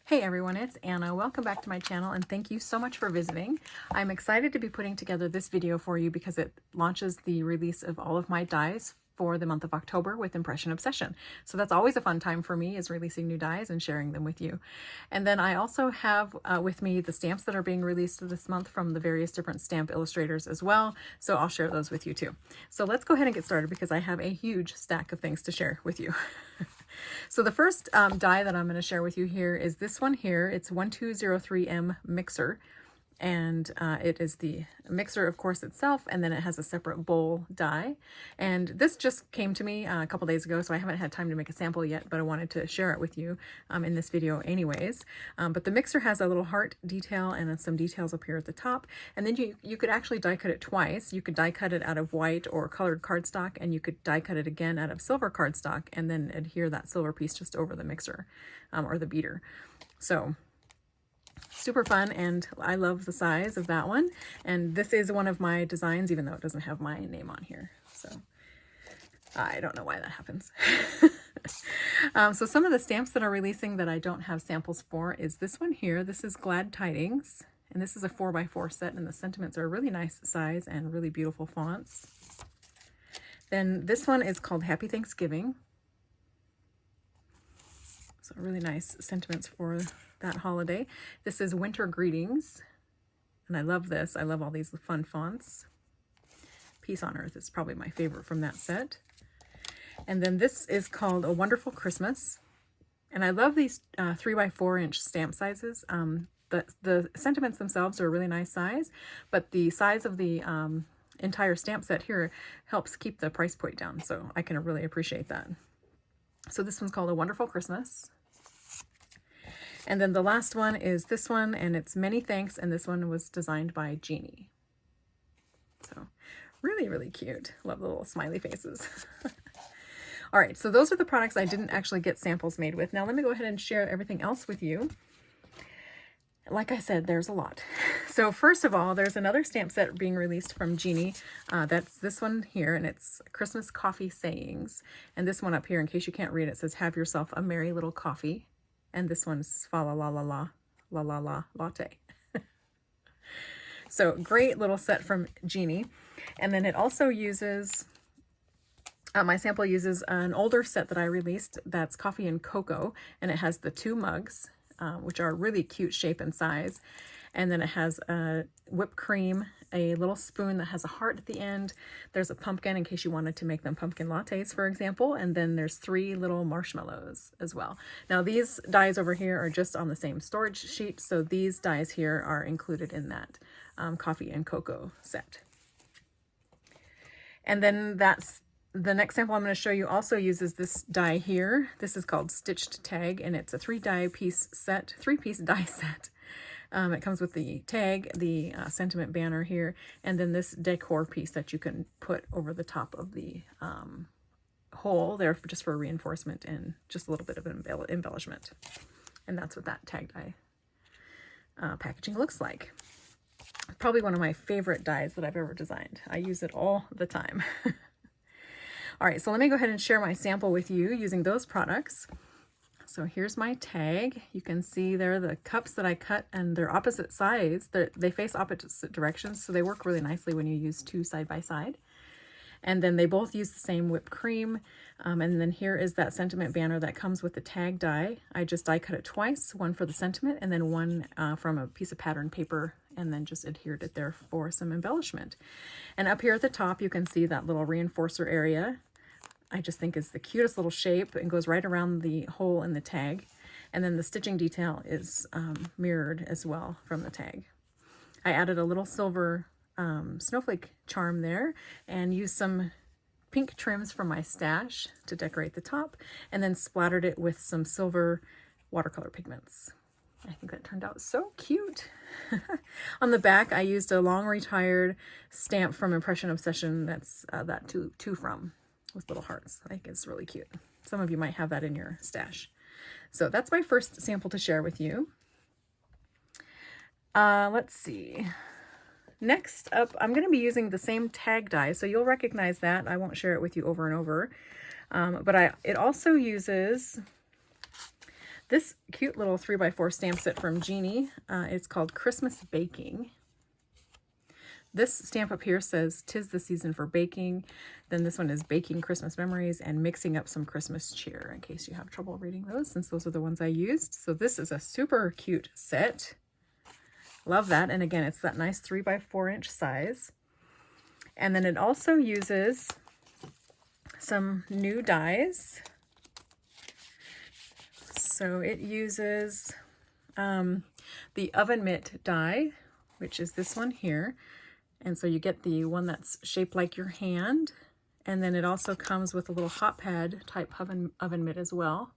Hey everyone, it's Anna. Welcome back to my channel and thank you so much for visiting. I'm excited to be putting together this video for you because it launches the release of all of my dies for the month of October with Impression Obsession. So that's always a fun time for me, is releasing new dies and sharing them with you. And then I also have with me the stamps that are being released this month from the various different stamp illustrators as well. So I'll share those with you too. So let's go ahead and get started because I have a huge stack of things to share with you. So the first die that I'm going to share with you here is this one here. It's 1203M Mixer. And it is the mixer, of course, itself, and then it has a separate bowl die. And this just came to me a couple days ago, so I haven't had time to make a sample yet, but I wanted to share it with you in this video anyways. But the mixer has a little heart detail and then some details up here at the top. And then you could actually die cut it twice. You could die cut it out of white or colored cardstock, and you could die cut it again out of silver cardstock, and then adhere that silver piece just over the mixer or the beater. So super fun, and I love the size of that one. And this is one of my designs, even though it doesn't have my name on here. So I don't know why that happens. So some of the stamps that are releasing that I don't have samples for is this one here. This is Glad Tidings, and this is a 4x4 set, and the sentiments are a really nice size and really beautiful fonts. Then this one is called Happy Thanksgiving. So really nice sentiments for that holiday. This is Winter Greetings, and I love this. I love all these fun fonts. Peace on Earth is probably my favorite from that set. And then this is called A Wonderful Christmas, and I love these 3x4 inch stamp sizes. The sentiments themselves are a really nice size, but the size of the entire stamp set here helps keep the price point down, so I can really appreciate that. So this one's called A Wonderful Christmas. And then the last one is this one, and it's Many Thanks, and this one was designed by Jeannie. So really, really cute. Love the little smiley faces. All right, so those are the products I didn't actually get samples made with. Now let me go ahead and share everything else with you. Like I said, there's a lot. So first of all, there's another stamp set being released from Jeannie. That's this one here, and it's Christmas Coffee Sayings. And this one up here, in case you can't read it, says, "Have yourself a merry little coffee." And this one's fa la la la la la la la latte. So great little set from Jeannie. And then it also uses, my sample uses an older set that I released that's Coffee and Cocoa, and it has the two mugs, which are really cute shape and size. And then it has a whipped cream, a little spoon that has a heart at the end. There's a pumpkin in case you wanted to make them pumpkin lattes, for example. And then there's 3 little marshmallows as well. Now these dies over here are just on the same storage sheet, so these dies here are included in that Coffee and Cocoa set. And then that's the next sample I'm going to show you also uses this die here. This is called Stitched Tag, and it's a 3-piece die set. It comes with the tag, the sentiment banner here, and then this decor piece that you can put over the top of the hole there just for reinforcement and just a little bit of embellishment. And that's what that tag die packaging looks like. Probably one of my favorite dies that I've ever designed. I use it all the time. All right, so let me go ahead and share my sample with you using those products. So here's my tag. You can see there the cups that I cut, and they're opposite sides. They face opposite directions, so they work really nicely when you use 2 side by side. And then they both use the same whipped cream. And then here is that sentiment banner that comes with the tag die. I just die cut it twice, one for the sentiment and then one from a piece of pattern paper, and then just adhered it there for some embellishment. And up here at the top, you can see that little reinforcer area. I just think is the cutest little shape, and goes right around the hole in the tag. And then the stitching detail is mirrored as well from the tag. I added a little silver snowflake charm there and used some pink trims from my stash to decorate the top, and then splattered it with some silver watercolor pigments. I think that turned out so cute. On the back, I used a long retired stamp from Impression Obsession. That's that two from, with little hearts. I think it's really cute. Some of you might have that in your stash. So that's my first sample to share with you. Let's see. Next up, I'm going to be using the same tag die, so you'll recognize that. I won't share it with you over and over. But it also uses This cute little 3x4 stamp set from Jeannie, it's called Christmas Baking. This stamp up here says, "'Tis the season for baking." Then this one is Baking Christmas Memories and Mixing Up Some Christmas Cheer, in case you have trouble reading those, since those are the ones I used. So this is a super cute set. Love that. And again, it's that nice 3x4 inch size. And then it also uses some new dies. So it uses the oven mitt die, which is this one here. And so you get the one that's shaped like your hand. And then it also comes with a little hot pad type oven mitt as well.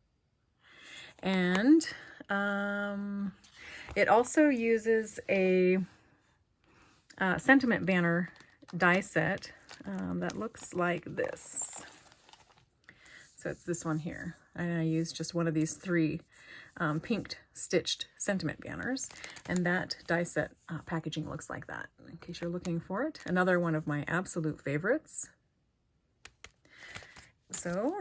And it also uses a sentiment banner die set that looks like this. So it's this one here. And I used just one of these 3 pinked stitched sentiment banners, and that die set packaging looks like that, in case you're looking for it. Another one of my absolute favorites. So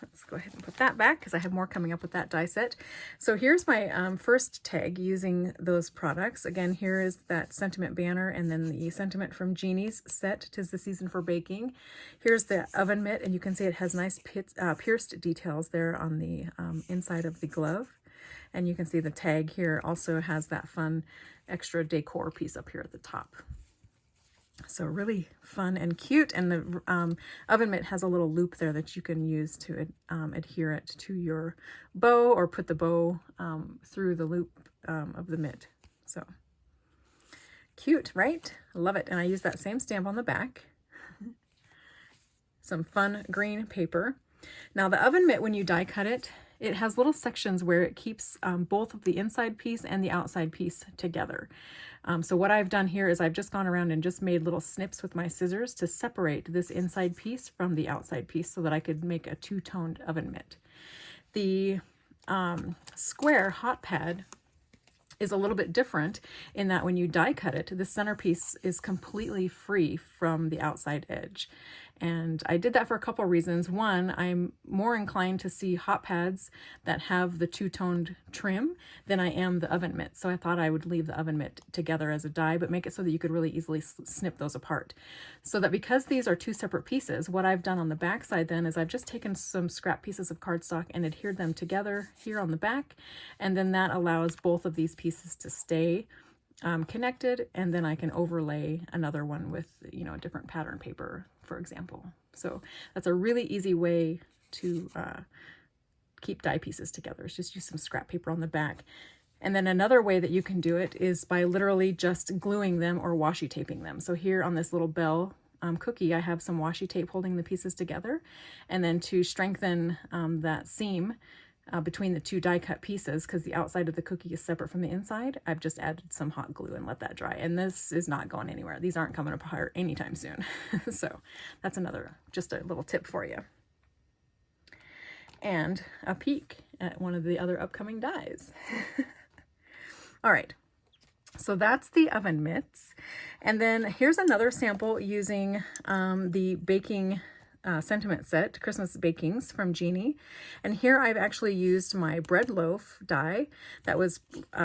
let's go ahead and put that back, because I have more coming up with that die set. So here's my first tag using those products. Again, here is that sentiment banner, and then the sentiment from Jeannie's set, "'Tis the Season for Baking." Here's the oven mitt, and you can see it has nice pierced details there on the inside of the glove. And you can see the tag here also has that fun extra decor piece up here at the top. So really fun and cute. And the oven mitt has a little loop there that you can use to adhere it to your bow, or put the bow through the loop of the mitt. So cute, right? Love it. And I use that same stamp on the back. Some fun green paper. Now the oven mitt, when you die cut it, it has little sections where it keeps both of the inside piece and the outside piece together. So what I've done here is I've just gone around and just made little snips with my scissors to separate this inside piece from the outside piece, so that I could make a two-toned oven mitt. The square hot pad is a little bit different in that when you die cut it, the centerpiece is completely free from the outside edge. And I did that for a couple of reasons. One, I'm more inclined to see hot pads that have the two-toned trim than I am the oven mitt. So I thought I would leave the oven mitt together as a die, but make it so that you could really easily snip those apart. So that because these are 2 separate pieces, what I've done on the back side then is I've just taken some scrap pieces of cardstock and adhered them together here on the back. And then that allows both of these pieces to stay connected, and then I can overlay another one with, you know, a different pattern paper, for example. So that's a really easy way to keep die pieces together. It's just use some scrap paper on the back. And then another way that you can do it is by literally just gluing them or washi taping them. So here on this little bell cookie, I have some washi tape holding the pieces together. And then to strengthen that seam between the 2 die cut pieces, because the outside of the cookie is separate from the inside, I've just added some hot glue and let that dry. And this is not going anywhere. These aren't coming apart anytime soon. So that's just a little tip for you. And a peek at one of the other upcoming dies. All right. So that's the oven mitts. And then here's another sample using the baking sentiment set, Christmas Bakings from Jeannie. And here I've actually used my bread loaf die that was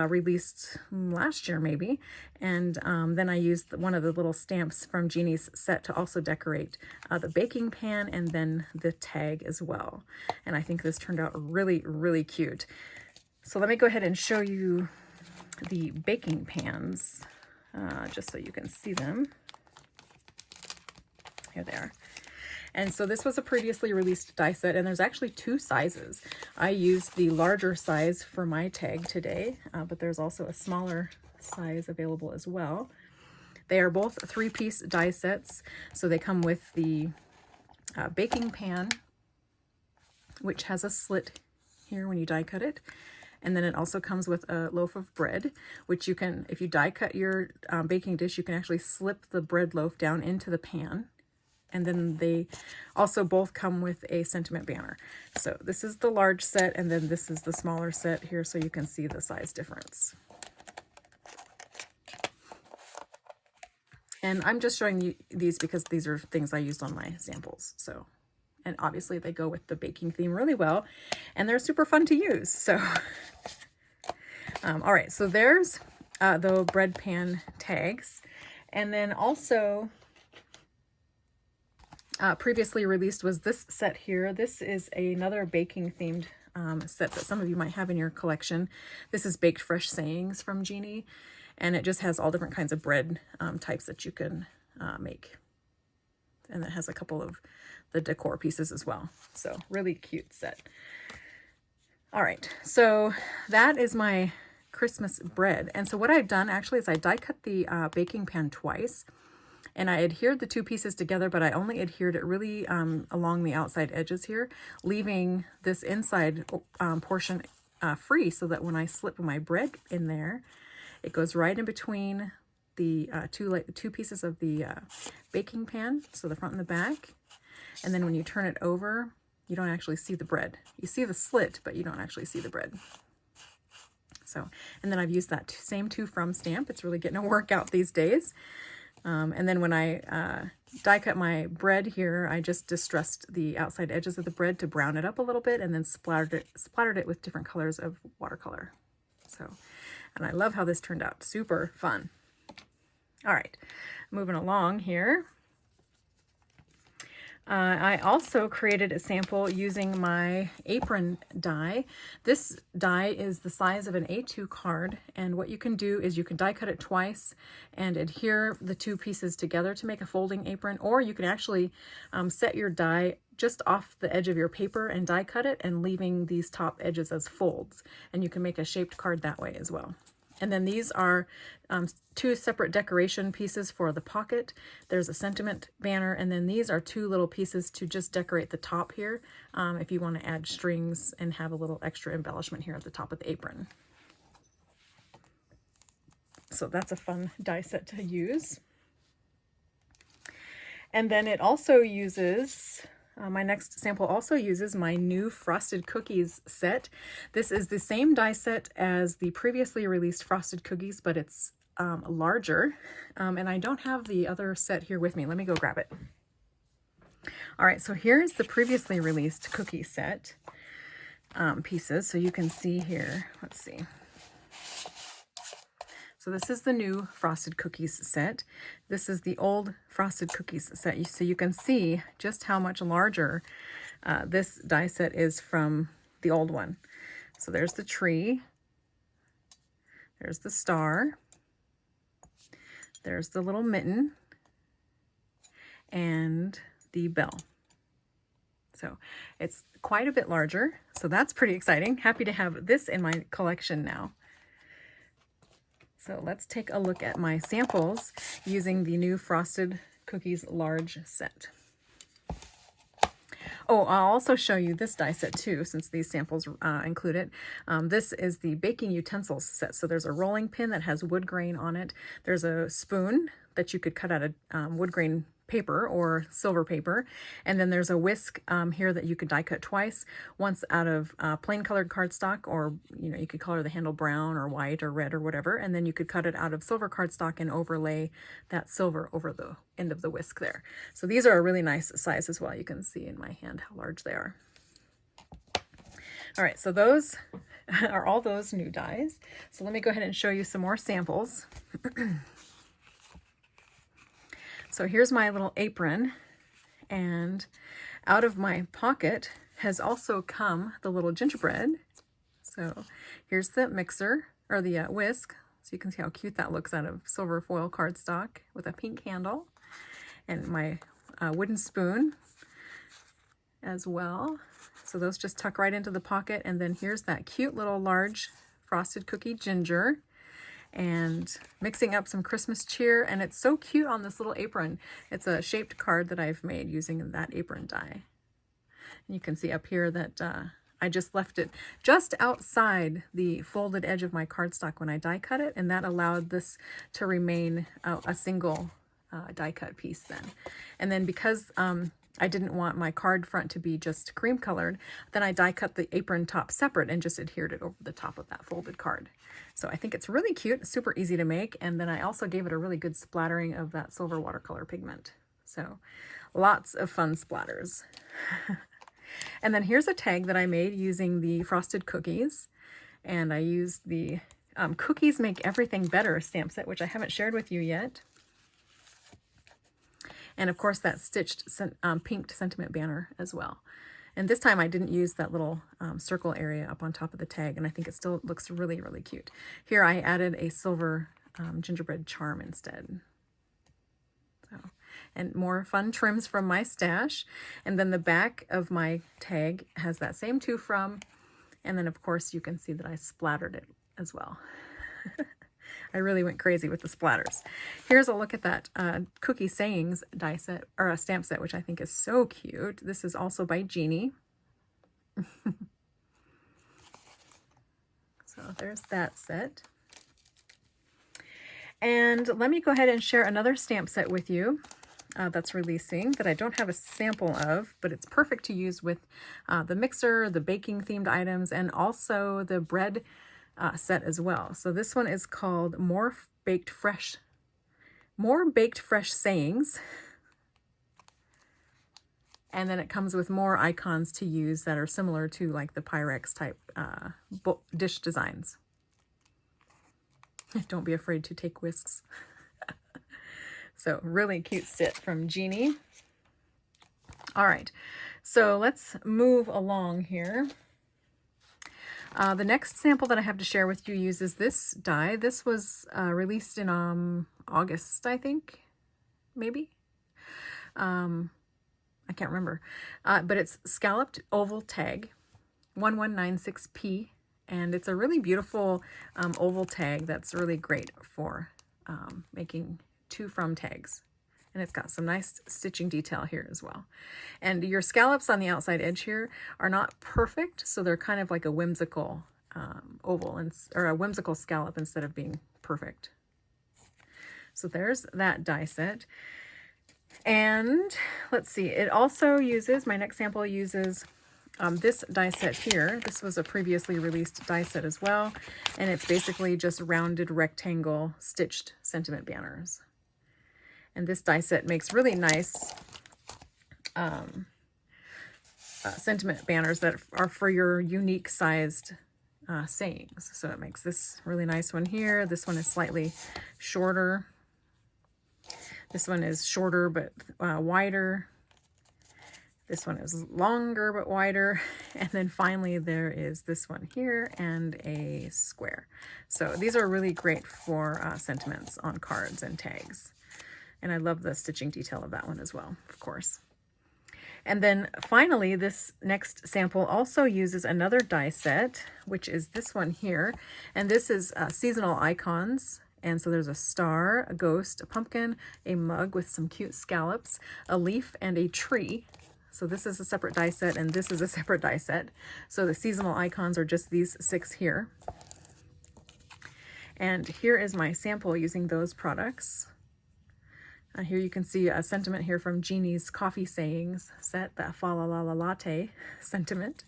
released last year maybe. And then I used one of the little stamps from Jeannie's set to also decorate the baking pan and then the tag as well. And I think this turned out really, really cute. So let me go ahead and show you the baking pans just so you can see them. Here they are. And so this was a previously released die set, and there's actually 2 sizes. I used the larger size for my tag today, but there's also a smaller size available as well. They are both 3-piece die sets, so they come with the baking pan, which has a slit here when you die cut it. And then it also comes with a loaf of bread, which you can, if you die cut your baking dish, you can actually slip the bread loaf down into the pan. And then they also both come with a sentiment banner. So this is the large set, and then this is the smaller set here, so you can see the size difference. And I'm just showing you these because these are things I used on my samples. So, and obviously they go with the baking theme really well, and they're super fun to use. So All right, so there's the bread pan tags. And then also previously released was this set here. This is another baking themed set that some of you might have in your collection. This is Baked Fresh Sayings from Jeannie, and it just has all different kinds of bread types that you can make. And it has a couple of the decor pieces as well. So really cute set. All right, so that is my Christmas bread. And so what I've done actually is I die cut the baking pan twice, and I adhered the two pieces together, but I only adhered it really along the outside edges here, leaving this inside portion free, so that when I slip my bread in there, it goes right in between the two pieces of the baking pan, so the front and the back. And then when you turn it over, you don't actually see the bread. You see the slit, but you don't actually see the bread. So, and then I've used that same to from stamp. It's really getting a workout these days. And then when I die cut my bread here, I just distressed the outside edges of the bread to brown it up a little bit, and then splattered it with different colors of watercolor. So, and I love how this turned out. Super fun. All right, moving along here. I also created a sample using my apron die. This die is the size of an A2 card, and what you can do is you can die cut it twice and adhere the two pieces together to make a folding apron, or you can actually set your die just off the edge of your paper and die cut it, and leaving these top edges as folds, and you can make a shaped card that way as well. And then these are two separate decoration pieces for the pocket. There's a sentiment banner, and then these are two little pieces to just decorate the top here if you want to add strings and have a little extra embellishment here at the top of the apron. So that's a fun die set to use. And then it also uses... my next sample also uses my new Frosted Cookies set. This is the same die set as the previously released Frosted Cookies, but it's larger. And I don't have the other set here with me. Let me go grab it. All right, so here's the previously released cookie set pieces. So you can see here, let's see. So this is the new Frosted Cookies set. This is the old Frosted Cookies set. So you can see just how much larger this die set is from the old one. So there's the tree. There's the star. There's the little mitten. And the bell. So it's quite a bit larger. So that's pretty exciting. Happy to have this in my collection now. So let's take a look at my samples using the new Frosted Cookies large set. Oh, I'll also show you this die set too, since these samples include it. This is the baking utensils set. So there's a rolling pin that has wood grain on it. There's a spoon that you could cut out of wood grain paper or silver paper, and then there's a whisk here that you could die cut twice, once out of plain colored cardstock, or you could color the handle brown or white or red or whatever, and then you could cut it out of silver cardstock and overlay that silver over the end of the whisk there. So these are a really nice size as well. You can see in my hand how large they are. All right, so those are all those new dies. So let me go ahead and show you some more samples. So here's my little apron, and out of my pocket has also come the little gingerbread. So here's the mixer, or the whisk. So you can see how cute that looks out of silver foil cardstock with a pink handle. And my wooden spoon as well. So those just tuck right into the pocket. And then here's that cute little large frosted cookie ginger, and mixing up some Christmas cheer. And it's so cute on this little apron. It's a shaped card that I've made using that apron die. And you can see up here that I just left it just outside the folded edge of my cardstock when I die cut it, and that allowed this to remain a single die cut piece then. And then because I didn't want my card front to be just cream colored, then I die cut the apron top separate and just adhered it over the top of that folded card. So I think it's really cute, super easy to make, and then I also gave it a really good splattering of that silver watercolor pigment. So lots of fun splatters. And then here's a tag that I made using the frosted cookies, and I used the Cookies Make Everything Better stamp set, which I haven't shared with you yet. And of course that stitched pinked sentiment banner as well. And this time I didn't use that little circle area up on top of the tag, and I think it still looks really, really cute. Here I added a silver gingerbread charm instead. So, and more fun trims from my stash. And then the back of my tag has that same to from, and then of course you can see that I splattered it as well. I really went crazy with the splatters. Here's a look at that Cookie Sayings die set, or a stamp set, which I think is so cute. This is also by Jeannie. So there's that set. And let me go ahead and share another stamp set with you that's releasing that I don't have a sample of, but it's perfect to use with the mixer, the baking themed items, and also the bread set as well. So this one is called More Baked Fresh Sayings. And then it comes with more icons to use that are similar to like the Pyrex type dish designs. Don't be afraid to take whisks. So really cute sit from Jeannie. All right, so let's move along here. The next sample that I have to share with you uses this die. This was released in August, I think, maybe. I can't remember. But it's Scalloped Oval Tag, 1196P. And it's a really beautiful oval tag that's really great for making to from tags. And it's got some nice stitching detail here as well. And your scallops on the outside edge here are not perfect, so they're kind of like a whimsical oval, or a whimsical scallop instead of being perfect. So there's that die set. And let's see, it also uses, my next sample uses this die set here. This was a previously released die set as well, and it's basically just rounded rectangle stitched sentiment banners. And this die set makes really nice sentiment banners that are for your unique sized sayings. So it makes this really nice one here. This one is slightly shorter. This one is shorter but wider. This one is longer but wider. And then finally there is this one here and a square. So these are really great for sentiments on cards and tags. And I love the stitching detail of that one as well, of course. And then finally, this next sample also uses another die set, which is this one here. And this is seasonal icons. And so there's a star, a ghost, a pumpkin, a mug with some cute scallops, a leaf, and a tree. So this is a separate die set, and this is a separate die set. So the seasonal icons are just these 6 here. And here is my sample using those products. Here you can see a sentiment here from Jeannie's Coffee Sayings set, that fa la la la latte sentiment.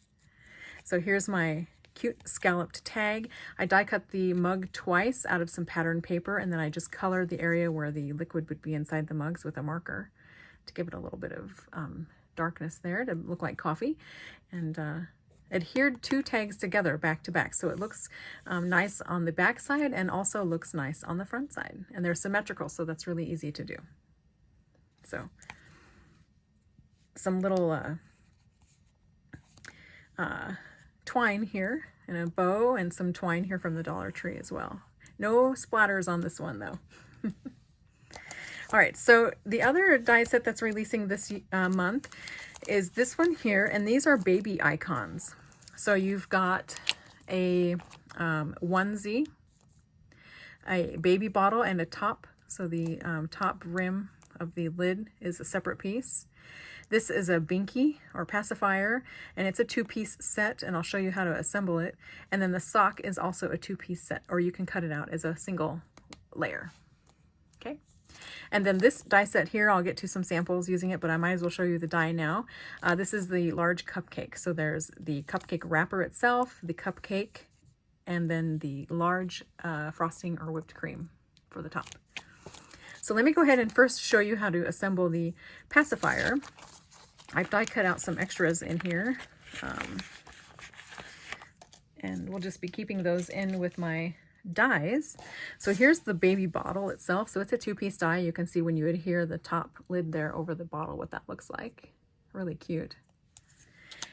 So here's my cute scalloped tag. I die cut the mug twice out of some pattern paper, and then I just colored the area where the liquid would be inside the mugs with a marker to give it a little bit of darkness there to look like coffee, and adhered 2 tags together back to back. So it looks nice on the back side and also looks nice on the front side. And they're symmetrical, so that's really easy to do. So some little twine here and a bow and some twine here from the Dollar Tree as well. No splatters on this one though. All right, so the other die set that's releasing this month is this one here, and these are baby icons. So you've got a onesie, a baby bottle, and a top. So the top rim of the lid is a separate piece. This is a binky or pacifier, and it's a 2-piece set, and I'll show you how to assemble it. And then the sock is also a 2-piece set, or you can cut it out as a single layer. Okay. And then this die set here, I'll get to some samples using it, but I might as well show you the die now. This is the large cupcake. So there's the cupcake wrapper itself, the cupcake, and then the large frosting or whipped cream for the top. So let me go ahead and first show you how to assemble the pacifier. I've die cut out some extras in here. And we'll just be keeping those in with my dies. So here's the baby bottle itself. So it's a 2-piece die. You can see when you adhere the top lid there over the bottle what that looks like. Really cute.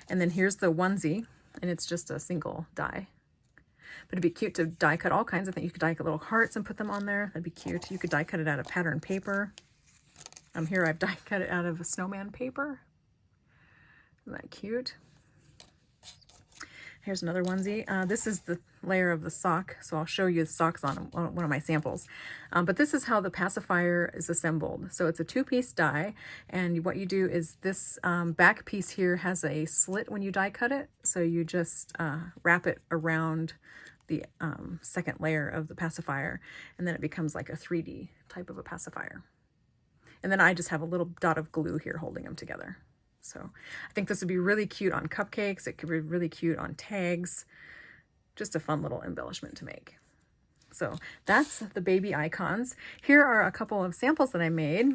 And then here's the onesie, and it's just a single die. But it'd be cute to die cut all kinds of things. You could die cut little hearts and put them on there. That'd be cute. You could die cut it out of pattern paper. Here I've die cut it out of a snowman paper. Isn't that cute? Here's another onesie. This is the layer of the sock, so I'll show you the socks on one of my samples. But this is how the pacifier is assembled. So it's a 2-piece die, and what you do is this back piece here has a slit when you die cut it, so you just wrap it around the second layer of the pacifier, and then it becomes like a 3D type of a pacifier. And then I just have a little dot of glue here holding them together. So I think this would be really cute on cupcakes. It could be really cute on tags. Just a fun little embellishment to make. So that's the baby icons. Here are a couple of samples that I made.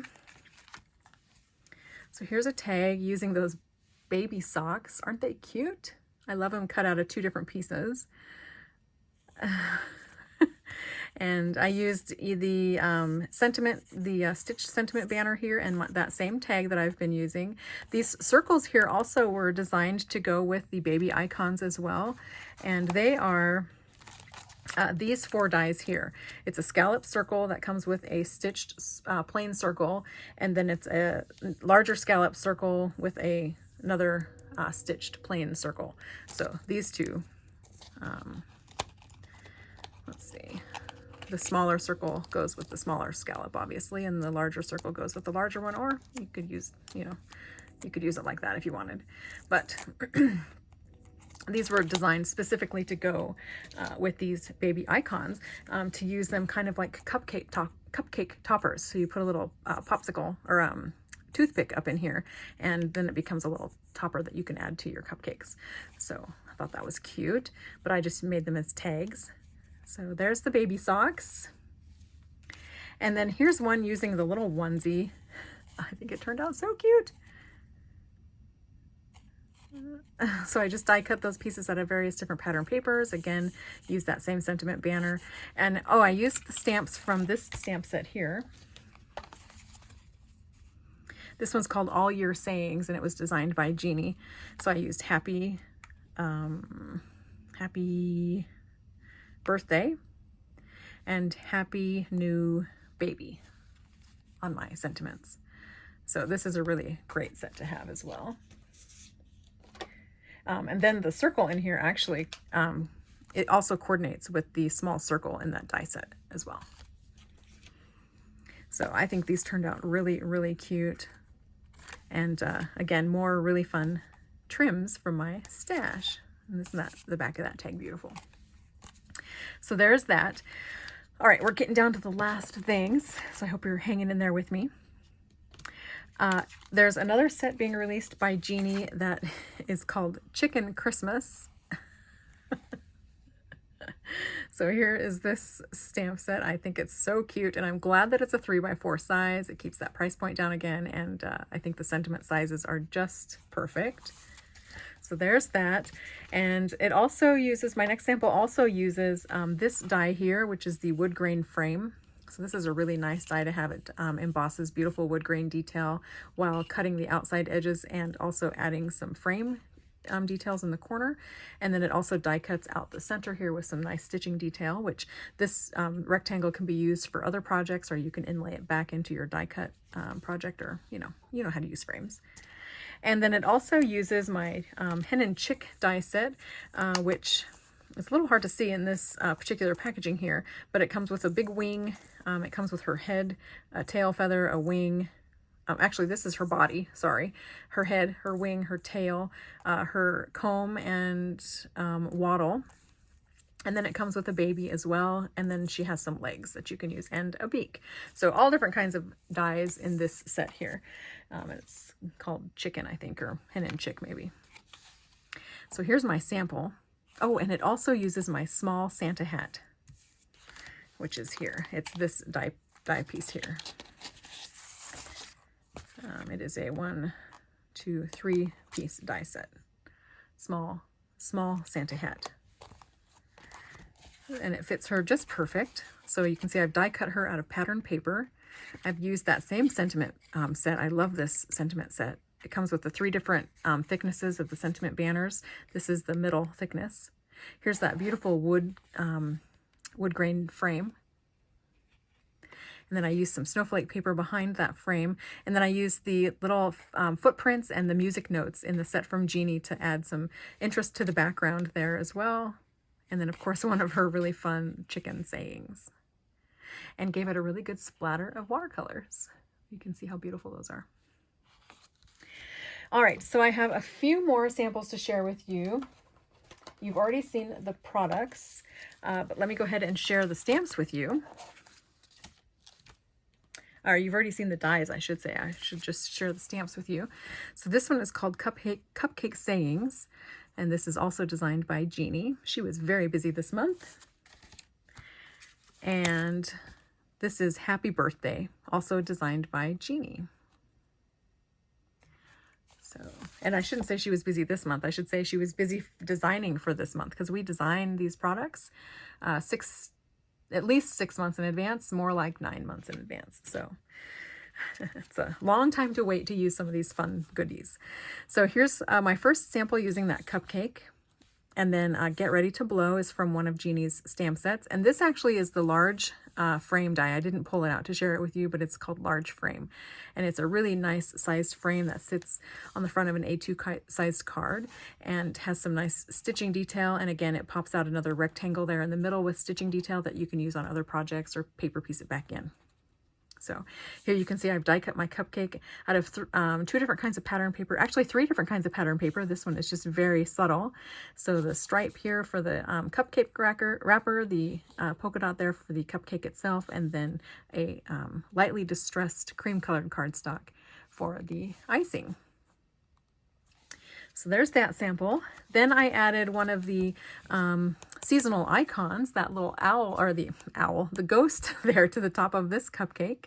So here's a tag using those baby socks. Aren't they cute? I love them cut out of 2 different pieces. And I used the stitched sentiment banner here and that same tag that I've been using. These circles here also were designed to go with the baby icons as well. And they are these 4 dies here. It's a scallop circle that comes with a stitched plain circle. And then it's a larger scallop circle with another stitched plain circle. So these 2, let's see. The smaller circle goes with the smaller scallop, obviously, and the larger circle goes with the larger one, or you could use, you could use it like that if you wanted. But these were designed specifically to go with these baby icons, to use them kind of like cupcake toppers. So you put a little popsicle or toothpick up in here, and then it becomes a little topper that you can add to your cupcakes. So I thought that was cute, but I just made them as tags. So there's the baby socks. And then here's one using the little onesie. I think it turned out so cute. So I just die cut those pieces out of various different pattern papers. Again, use that same sentiment banner. And oh, I used the stamps from this stamp set here. This one's called All Year Sayings, and it was designed by Jeannie. So I used happy birthday and happy new baby on my sentiments. So this is a really great set to have as well. And then the circle in here actually, it also coordinates with the small circle in that die set as well. So I think these turned out really, really cute. And again, more really fun trims from my stash. And isn't that the back of that tag beautiful? So there's that. All right, we're getting down to the last things, so I hope you're hanging in there with me. There's another set being released by Jeannie that is called Chicken Christmas. So here is this stamp set. I think it's so cute, and I'm glad that it's a 3x4 size. It keeps that price point down again, and I think the sentiment sizes are just perfect. So there's that. And it also uses, my next sample also uses this die here, which is the wood grain frame. So this is a really nice die to have. It embosses beautiful wood grain detail while cutting the outside edges and also adding some frame details in the corner. And then it also die cuts out the center here with some nice stitching detail, which this rectangle can be used for other projects, or you can inlay it back into your die cut project, or you know how to use frames. And then it also uses my hen and chick die set, which is a little hard to see in this particular packaging here, but it comes with a big wing. It comes with her head, a tail feather, a wing. Actually, this is her body, sorry. Her head, her wing, her tail, her comb and wattle. And then it comes with a baby as well. And then she has some legs that you can use and a beak. So all different kinds of dies in this set here. It's called chicken, I think, or hen and chick maybe. So here's my sample. Oh, and it also uses my small Santa hat, which is here. It's this die piece here. It is a 1, 2, 3 piece die set. Small Santa hat. and it fits her just perfect. So you can see I've die cut her out of pattern paper. I've used that same sentiment set. I love this sentiment set. It comes with the 3 different thicknesses of the sentiment banners. This is the middle thickness. Here's that beautiful wood grain frame. And then I used some snowflake paper behind that frame. And then I used the little footprints and the music notes in the set from Jeannie to add some interest to the background there as well. And then, of course, one of her really fun chicken sayings. And gave it a really good splatter of watercolors. You can see how beautiful those are. All right, so I have a few more samples to share with you. You've already seen the products, but let me go ahead and share the stamps with you. Or you've already seen the dies, I should say. I should just share the stamps with you. So this one is called Cupcake Sayings, and this is also designed by Jeannie. She was very busy this month. And this is Happy Birthday, also designed by Jeannie. So, and I shouldn't say she was busy this month. I should say she was busy designing for this month, because we design these products at least 6 months in advance, more like 9 months in advance. So it's a long time to wait to use some of these fun goodies. So here's my first sample using that cupcake. And then Get Ready to Blow is from one of Jeannie's stamp sets. And this actually is the large frame die. I didn't pull it out to share it with you, but it's called large frame. And it's a really nice sized frame that sits on the front of an A2 sized card and has some nice stitching detail. And again, it pops out another rectangle there in the middle with stitching detail that you can use on other projects or paper piece it back in. So here you can see I've die cut my cupcake out of 2 different kinds of pattern paper, actually 3 different kinds of pattern paper. This one is just very subtle. So the stripe here for the cupcake wrapper, the polka dot there for the cupcake itself, and then a lightly distressed cream colored cardstock for the icing. So there's that sample. Then I added one of the seasonal icons, that little owl, or the ghost there to the top of this cupcake.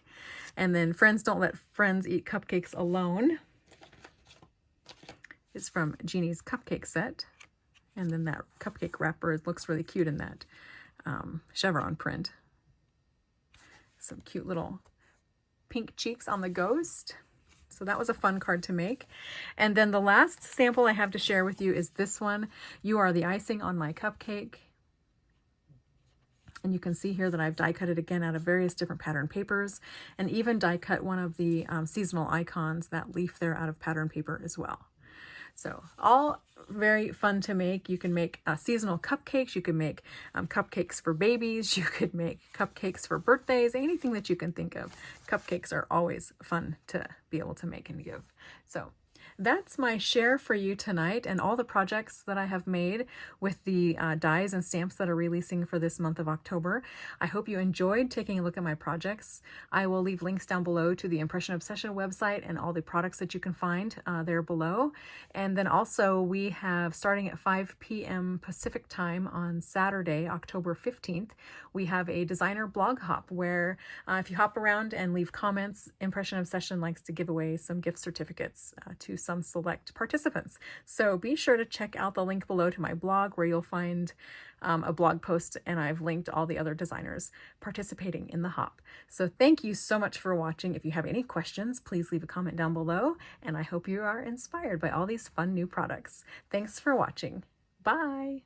And then Friends Don't Let Friends Eat Cupcakes Alone. It's from Jeannie's cupcake set. And then that cupcake wrapper looks really cute in that chevron print. Some cute little pink cheeks on the ghost. So that was a fun card to make. And then the last sample I have to share with you is this one. You Are the Icing on My Cupcake. And you can see here that I've die cut it again out of various different pattern papers, and even die cut one of the seasonal icons, that leaf there, out of pattern paper as well. So all very fun to make. You can make seasonal cupcakes. You can make cupcakes for babies. You could make cupcakes for birthdays, anything that you can think of. Cupcakes are always fun to be able to make and give. So that's my share for you tonight, and all the projects that I have made with the dies and stamps that are releasing for this month of October. I hope you enjoyed taking a look at my projects. I will leave links down below to the Impression Obsession website and all the products that you can find there below. And then also we have, starting at 5 p.m. Pacific time on Saturday, October 15th, we have a designer blog hop where if you hop around and leave comments, Impression Obsession likes to give away some gift certificates to some select participants. So be sure to check out the link below to my blog, where you'll find a blog post, and I've linked all the other designers participating in the hop. So thank you so much for watching. If you have any questions, please leave a comment down below, and I hope you are inspired by all these fun new products. Thanks for watching. Bye.